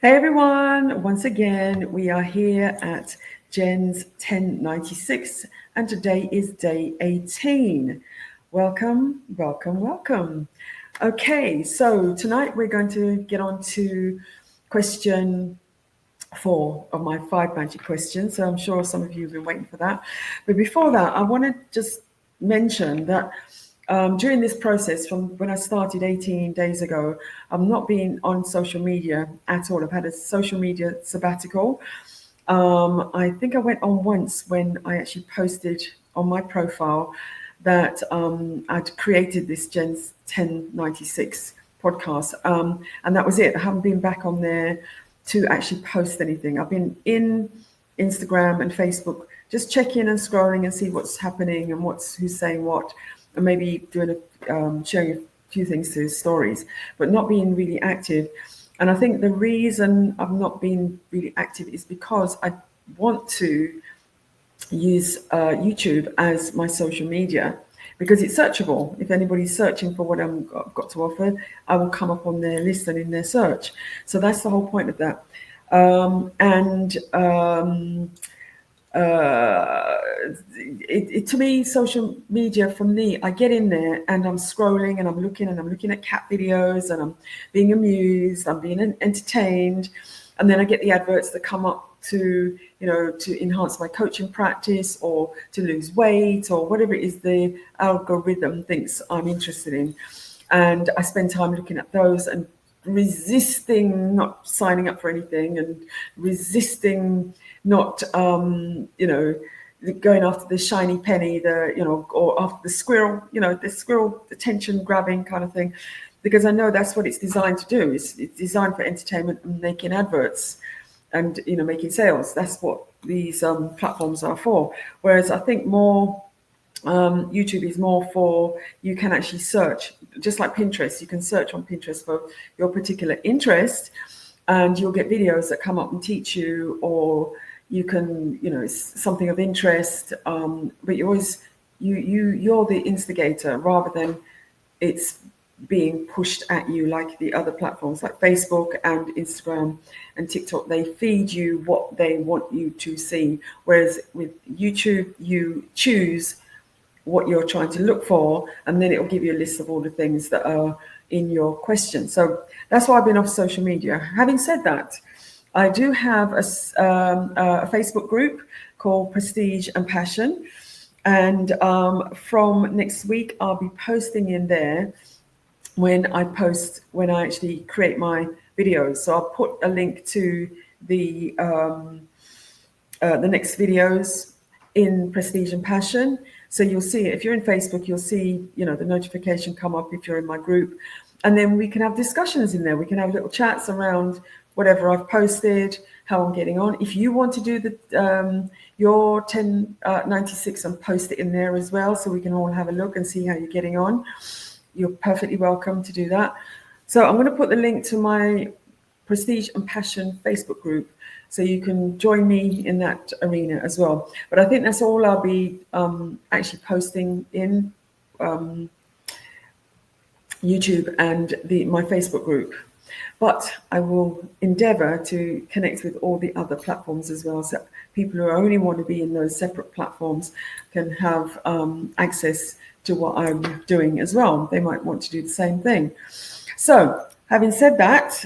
Hey everyone, once again, we are here at JenzTEN96 and today is day 18. Welcome, welcome, welcome. Okay, so tonight we're going to get on to question 4 of my 5 magic questions. So I'm sure some of you have been waiting for that. But before that, I want to just mention that during this process, from when I started 18 days ago, I've not been on social media at all. I've had a social media sabbatical. I think I went on once when I actually posted on my profile that I'd created this JenzTEN96 podcast. And that was it. I haven't been back on there to actually post anything. I've been in Instagram and Facebook, just checking and scrolling and see what's happening and who's saying what, and maybe doing sharing a few things to stories, but not being really active. And I think the reason I've not been really active is because I want to use YouTube as my social media, because it's searchable. If anybody's searching for what I've got to offer, I will come up on their list and in their search. So that's the whole point of that. To me, social media, for me, I get in there and I'm scrolling and I'm looking at cat videos and I'm being amused, I'm being entertained, and then I get the adverts that come up to enhance my coaching practice or to lose weight or whatever it is the algorithm thinks I'm interested in, and I spend time looking at those and resisting not signing up for anything and resisting not going after the shiny penny, or after the squirrel, the attention grabbing kind of thing, because I know that's what it's designed to do. It's designed for entertainment and making adverts and making sales. That's what these platforms are for. Whereas I think more YouTube is more for, you can actually search, just like Pinterest. You can search on Pinterest for your particular interest and you'll get videos that come up and teach you, or you can, it's something of interest, but you're the instigator rather than it's being pushed at you like the other platforms like Facebook and Instagram and TikTok. They feed you what they want you to see, whereas with YouTube you choose what you're trying to look for, and then it will give you a list of all the things that are in your question. So that's why I've been off social media. Having said that, I do have a Facebook group called Prestige and Passion, and from next week I'll be posting in there when I actually create my videos. So I'll put a link to the next videos in Prestige and Passion. So you'll see it. If you're in Facebook, you'll see, the notification come up if you're in my group. And then we can have discussions in there. We can have little chats around whatever I've posted, how I'm getting on. If you want to do your 1096 and post it in there as well, so we can all have a look and see how you're getting on, you're perfectly welcome to do that. So I'm going to put the link to my Prestige and Passion Facebook group, so you can join me in that arena as well. But I think that's all I'll be actually posting in YouTube and my Facebook group. But I will endeavor to connect with all the other platforms as well, so people who only want to be in those separate platforms can have access to what I'm doing as well. They might want to do the same thing. So having said that,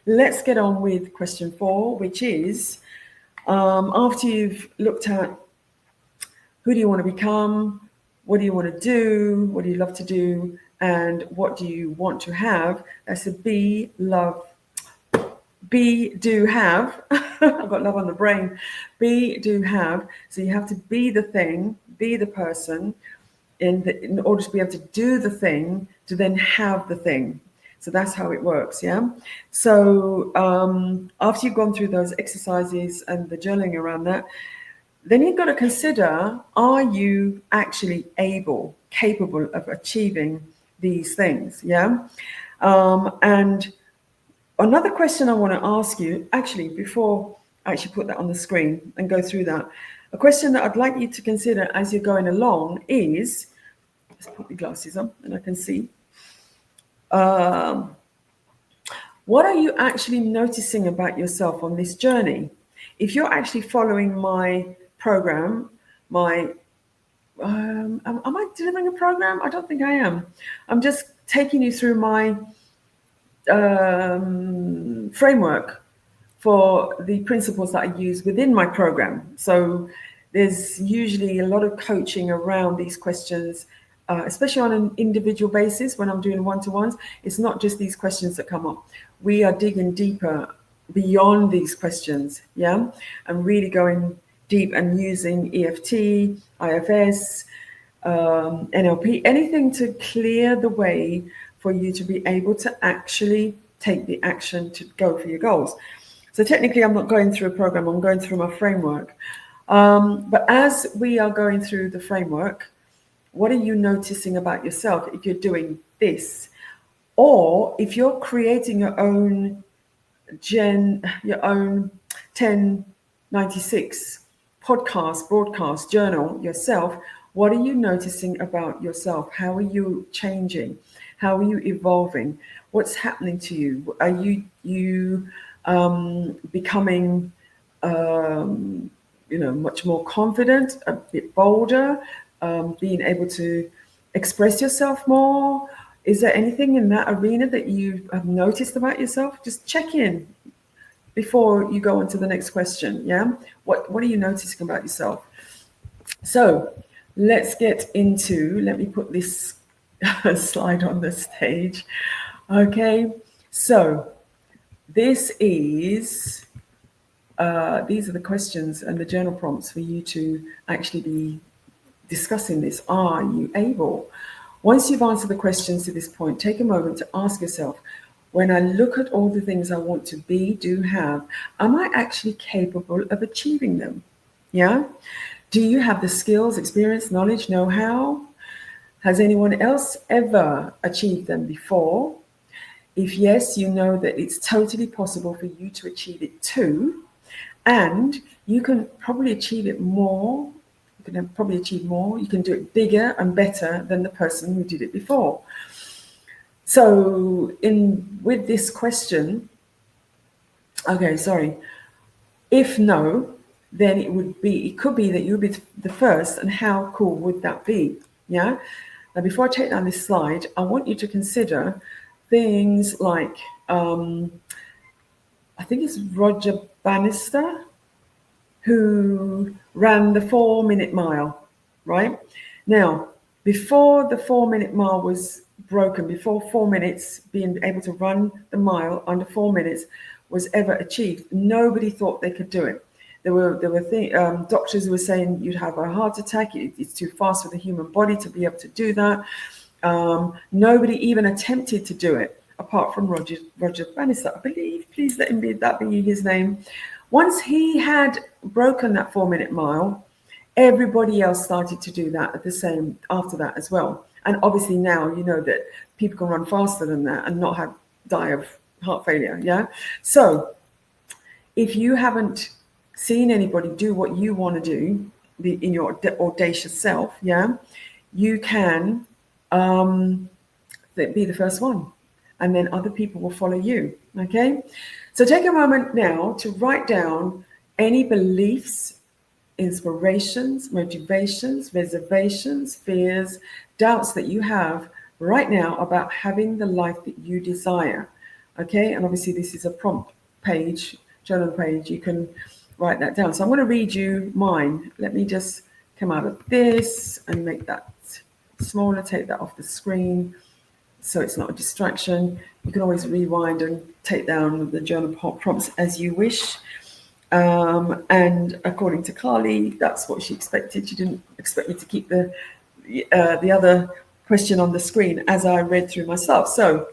let's get on with question 4, which is, after you've looked at who do you want to become, what do you want to do, what do you love to do, and what do you want to have? That's a be, do, have. I've got love on the brain. Be, do, have. So you have to be the thing, be the person, in order to be able to do the thing, to then have the thing. So that's how it works, yeah? So after you've gone through those exercises and the journaling around that, then you've got to consider, are you actually capable of achieving these things, yeah? And another question I want to ask you, actually, before I actually put that on the screen and go through that, a question that I'd like you to consider as you're going along is, let's put the glasses on and I can see. What are you actually noticing about yourself on this journey? If you're actually following my program, am I delivering a program? I don't think I am. I'm just taking you through my framework for the principles that I use within my program. So there's usually a lot of coaching around these questions, especially on an individual basis when I'm doing one-to-ones. It's not just these questions that come up. We are digging deeper beyond these questions, yeah? And really going deep and using EFT, IFS, NLP, anything to clear the way for you to be able to actually take the action to go for your goals. So technically, I'm not going through a program, I'm going through my framework. But as we are going through the framework, what are you noticing about yourself if you're doing this? Or if you're creating your own JenzTEN96 podcast, broadcast, journal yourself, what are you noticing about yourself? How are you changing? How are you evolving? What's happening to you? Are you becoming much more confident, a bit bolder, being able to express yourself more? Is there anything in that arena that you have noticed about yourself? Just check in before you go on to the next question. Yeah, what are you noticing about yourself? So let's get into, let me put this slide on the stage. Okay, so this is these are the questions and the journal prompts for you to actually be discussing this. Are you able? Once you've answered the questions to this point, take a moment to ask yourself, when I look at all the things I want to be, do, have, am I actually capable of achieving them? Yeah? Do you have the skills, experience, knowledge, know-how? Has anyone else ever achieved them before? If yes, you know that it's totally possible for you to achieve it too. And you can probably achieve it more. You can probably achieve more. You can do it bigger and better than the person who did it before. So with this question, if no, then it could be that you'll be the first, and how cool would that be? Yeah. Now, before I take down this slide, I want you to consider things like, I think it's Roger Bannister who ran the 4-minute mile, right? Now, before the 4-minute mile was broken, before 4 minutes, being able to run the mile under 4 minutes was ever achieved, nobody thought they could do it. There were doctors who were saying you'd have a heart attack, it's too fast for the human body to be able to do that. Nobody even attempted to do it, apart from Roger Bannister, I believe. Please let him that be his name. Once he had broken that 4-minute mile, everybody else started to do that after that as well. And obviously now you know that people can run faster than that and not die of heart failure. Yeah. So if you haven't seen anybody do what you want to do in your audacious self, yeah, you can be the first one, and then other people will follow you. Okay. So take a moment now to write down any beliefs, inspirations, motivations, reservations, fears, doubts that you have right now about having the life that you desire. Okay, and obviously this is a prompt page, journal page. You can write that down. So I'm going to read you mine. Let me just come out of this and make that smaller, take that off the screen so it's not a distraction. You can always rewind and take down the journal prompts as you wish. And according to Carly, that's what she expected. She didn't expect me to keep the other question on the screen as I read through myself. So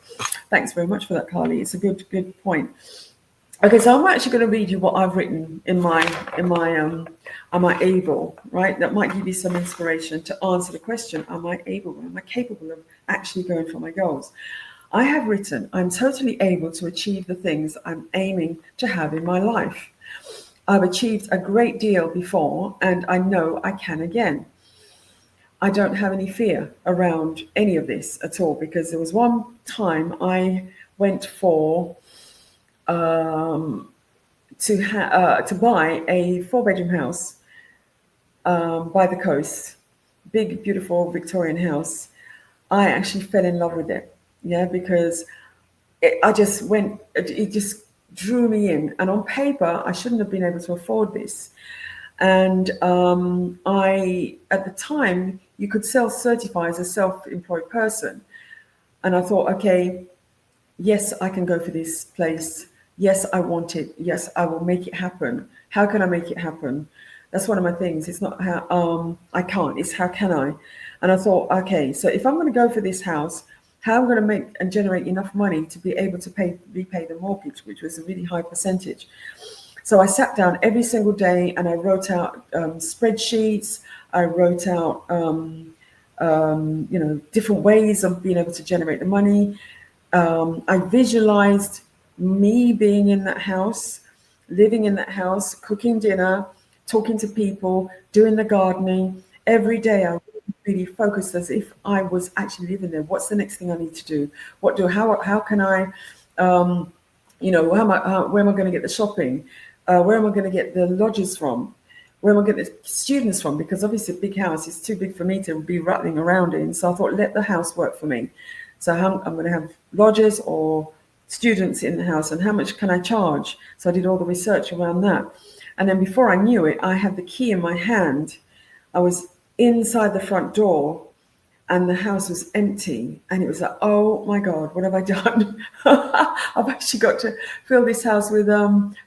thanks very much for that, Carly. It's a good point. Okay, so I'm actually going to read you what I've written in my am I able, right? That might give you some inspiration to answer the question, am I able, am I capable of actually going for my goals? I have written, I'm totally able to achieve the things I'm aiming to have in my life. I've achieved a great deal before, and I know I can again. I don't have any fear around any of this at all, because there was one time I went for to buy a 4-bedroom house by the coast, big, beautiful Victorian house. I actually fell in love with it, yeah, because I just went, it just drew me in. And on paper, I shouldn't have been able to afford this. And at the time, you could self-certify as a self-employed person. And I thought, okay, yes, I can go for this place. Yes, I want it. Yes, I will make it happen. How can I make it happen? That's one of my things. It's not how I can't. It's how can I? And I thought, okay, so if I'm going to go for this house, how I'm going to make and generate enough money to be able to repay the mortgage, which was a really high percentage. So I sat down every single day and I wrote out spreadsheets. I wrote out different ways of being able to generate the money. I visualized me being in that house, living in that house, cooking dinner, talking to people, doing the gardening. Every day I really focused as if I was actually living there. What's the next thing I need to do? How can I, where am I going to get the shopping? Where am I going to get the lodgers from? Where am I going to get the students from? Because obviously a big house is too big for me to be rattling around in. So I thought, let the house work for me. So I'm going to have lodgers or students in the house, and how much can I charge? So I did all the research around that. And then before I knew it, I had the key in my hand. I was inside the front door and the house was empty. And it was like, oh my God, what have I done? I've actually got to fill this house with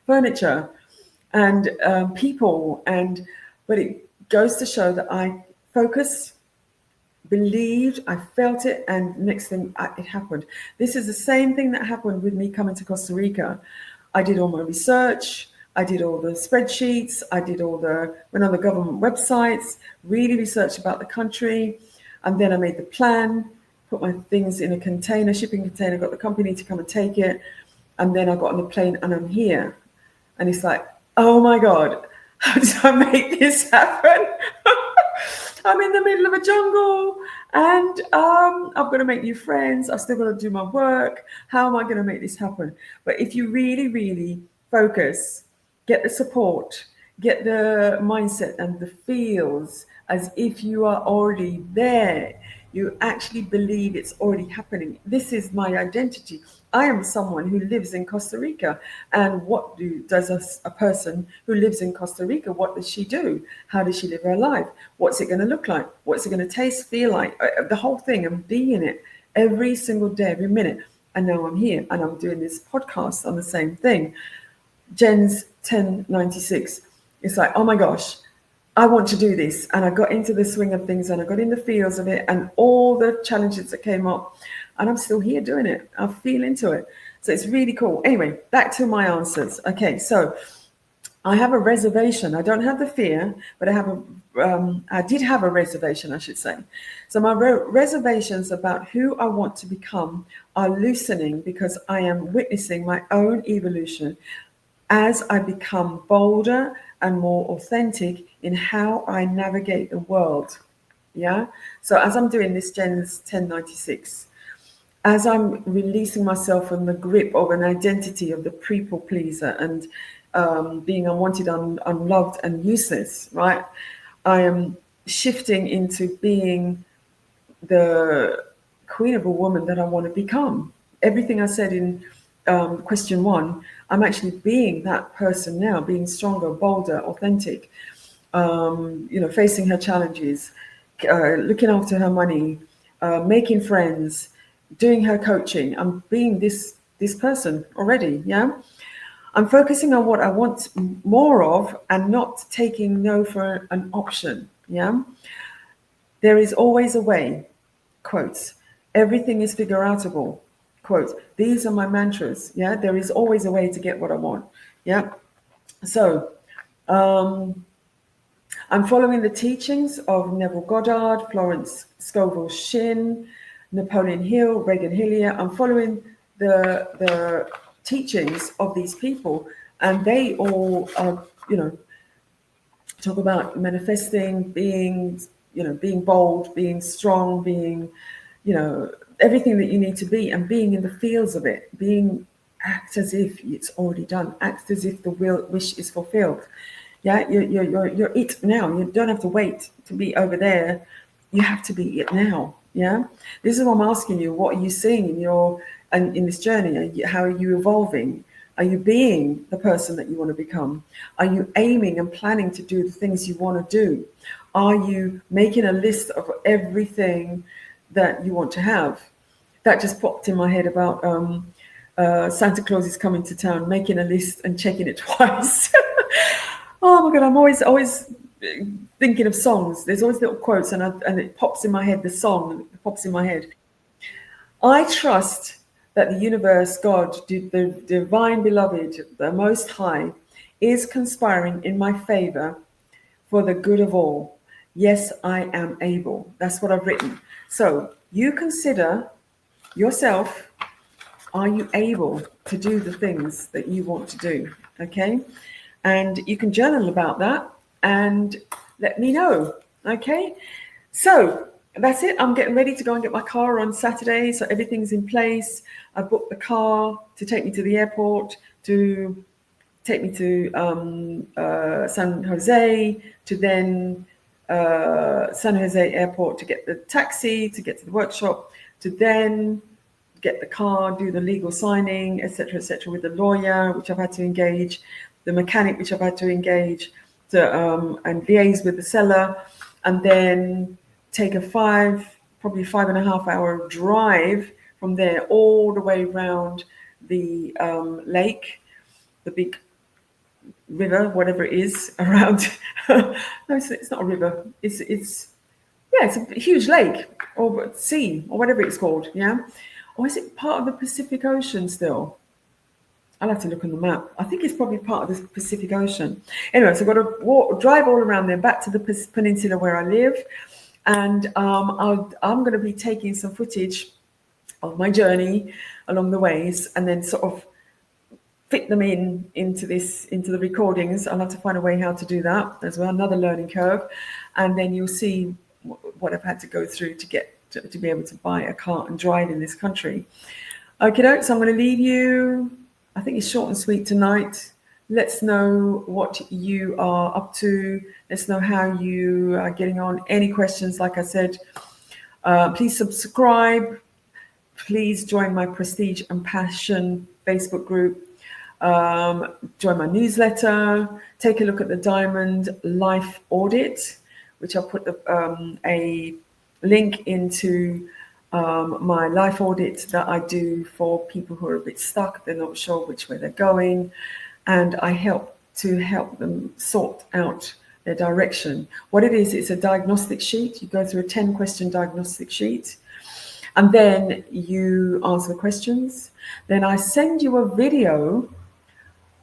furniture and people. But it goes to show that I focus, believed, I felt it, and next thing it happened. This is the same thing that happened with me coming to Costa Rica. I did all my research, I did all the spreadsheets, went on the government websites, really researched about the country, and then I made the plan, put my things in a container, shipping container, got the company to come and take it, and then I got on the plane and I'm here. And it's like, oh my God, how did I make this happen? I'm in the middle of a jungle and I'm going to make new friends. I've still got to do my work. How am I going to make this happen? But if you really, really focus, get the support, get the mindset and the feels as if you are already there, you actually believe it's already happening. This is my identity. I am someone who lives in Costa Rica. And what does a person who lives in Costa Rica, what does she do? How does she live her life? What's it going to look like? What's it going to taste, feel like? The whole thing, and be in it every single day, every minute. And now I'm here and I'm doing this podcast on the same thing. JenzTEN96. It's like, oh my gosh, I want to do this. And I got into the swing of things and I got in the feels of it and all the challenges that came up. And I'm still here doing it. I feel into it. So it's really cool. Anyway, back to my answers. Okay, so I have a reservation. I don't have the fear, but I did have a reservation, I should say. So my reservations about who I want to become are loosening because I am witnessing my own evolution as I become bolder and more authentic in how I navigate the world. Yeah. So as I'm doing this JenzTEN96, as I'm releasing myself from the grip of an identity of the people pleaser and being unwanted, unloved, and useless, right? I am shifting into being the queen of a woman that I want to become. Everything I said in question 1, I'm actually being that person now, being stronger, bolder, authentic, facing her challenges, looking after her money, making friends, doing her coaching. I'm being this person already, yeah? I'm focusing on what I want more of and not taking no for an option, yeah? There is always a way, quotes. Everything is figure outable, quote. These are my mantras, yeah? There is always a way to get what I want, yeah? So, I'm following the teachings of Neville Goddard, Florence Scovel Shinn, Napoleon Hill, Reagan Hillier. I'm following the teachings of these people, and they all are, talk about manifesting, being bold, being strong, being, everything that you need to be, and being in the fields of it, act as if it's already done. Act as if the wish is fulfilled. Yeah, you're it now. You don't have to wait to be over there. You have to be it now. Yeah, this is what I'm asking you. What are you seeing in your and in this journey? How are you evolving? Are you being the person that you want to become? Are you aiming and planning to do the things you want to do? Are you making a list of everything that you want to have? That just popped in my head about Santa Claus is coming to town, making a list and checking it twice. Oh my God, I'm always thinking of songs. There's always little quotes, and it pops in my head. The song pops in my head. I trust that the universe, God, the divine beloved, the Most High, is conspiring in my favor for the good of all. Yes, I am able. That's what I've written. So you consider yourself, are you able to do the things that you want to do? Okay. And you can journal about that and let me know. Okay. So that's it. I'm getting ready to go and get my car on Saturday. So everything's in place. I booked the car to take me to the airport, to take me to San Jose, to then San Jose airport to get the taxi, to get to the workshop, to then get the car, do the legal signing, etc., with the lawyer, which I've had to engage, the mechanic, which I've had to engage, and liaise with the seller, and then take a probably 5.5 hour drive from there all the way around the lake, the big river, whatever it is around. No, it's not a river. It's a huge lake or sea or whatever it's called. Yeah, or is it part of the Pacific Ocean still? I'll have to look on the map. I think it's probably part of the Pacific Ocean. Anyway, so I've got to drive all around there back to the peninsula where I live, and I'm going to be taking some footage of my journey along the ways, and then sort of fit them into the recordings. I'll have to find a way how to do that as well. Another learning curve, and then you'll see what I've had to go through to get to be able to buy a car and drive in this country. Okay, so I'm going to leave you. I think it's short and sweet tonight. Let's know what you are up to. Let's know how you are getting on. Any questions, like I said, please subscribe. Please join my Prestige and Passion Facebook group. Join my newsletter. Take a look at the Diamond Life Audit, which I'll put a link into my life audit that I do for people who are a bit stuck. They're not sure which way they're going, and I help them sort out their direction. What it is, it's a diagnostic sheet. You go through a 10-question diagnostic sheet, and then you answer the questions. Then I send you a video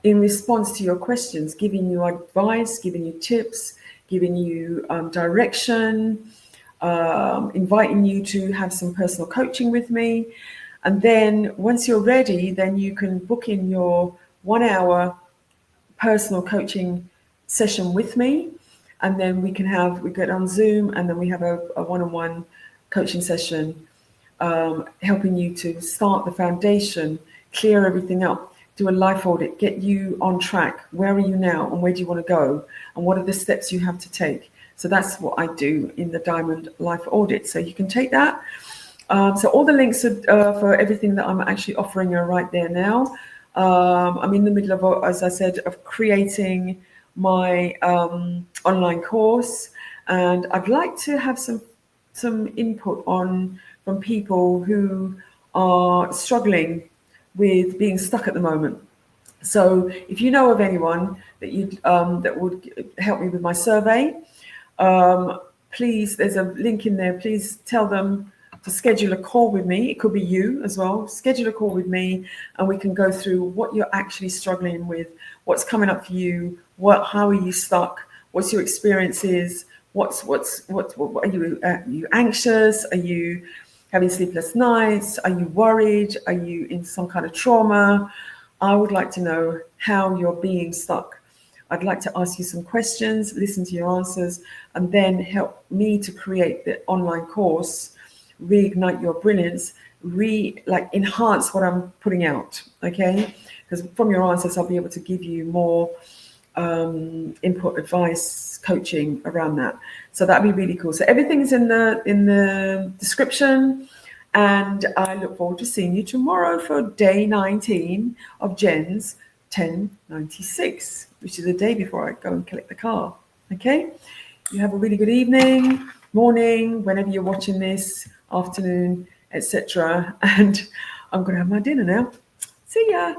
in response to your questions, giving you advice, giving you tips, giving you direction, inviting you to have some personal coaching with me. And then once you're ready, then you can book in your 1 hour personal coaching session with me. And then we get on Zoom, and then we have a one-on-one coaching session, helping you to start the foundation, clear everything up, do a life audit, get you on track. Where are you now, and where do you want to go, and what are the steps you have to take? So that's what I do in the Diamond Life Audit. So you can take that. So all the links are, for everything that I'm actually offering are right there now. I'm in the middle of, as I said, of creating my online course, and I'd like to have some input from people who are struggling with being stuck at the moment. So if you know of anyone that would help me with my survey, please, there's a link in there. Please tell them to schedule a call with me. It could be you as well. Schedule a call with me, and we can go through what you're actually struggling with, what's coming up for you, how are you stuck, what's your experiences, what are you anxious? Are you having sleepless nights? Are you worried? Are you in some kind of trauma? I would like to know how you're being stuck. I'd like to ask you some questions, listen to your answers, and then help me to create the online course reignite your brilliance, enhance what I'm putting out. Okay, because from your answers, I'll be able to give you more input, advice, coaching around that. So that'd be really cool. So everything's in the description, and I look forward to seeing you tomorrow for day 19 of Jen's 1096, which is the day before I go and collect the car. Okay, you have a really good evening, morning, whenever you're watching this, afternoon, etc. And I'm going to have my dinner now. See ya.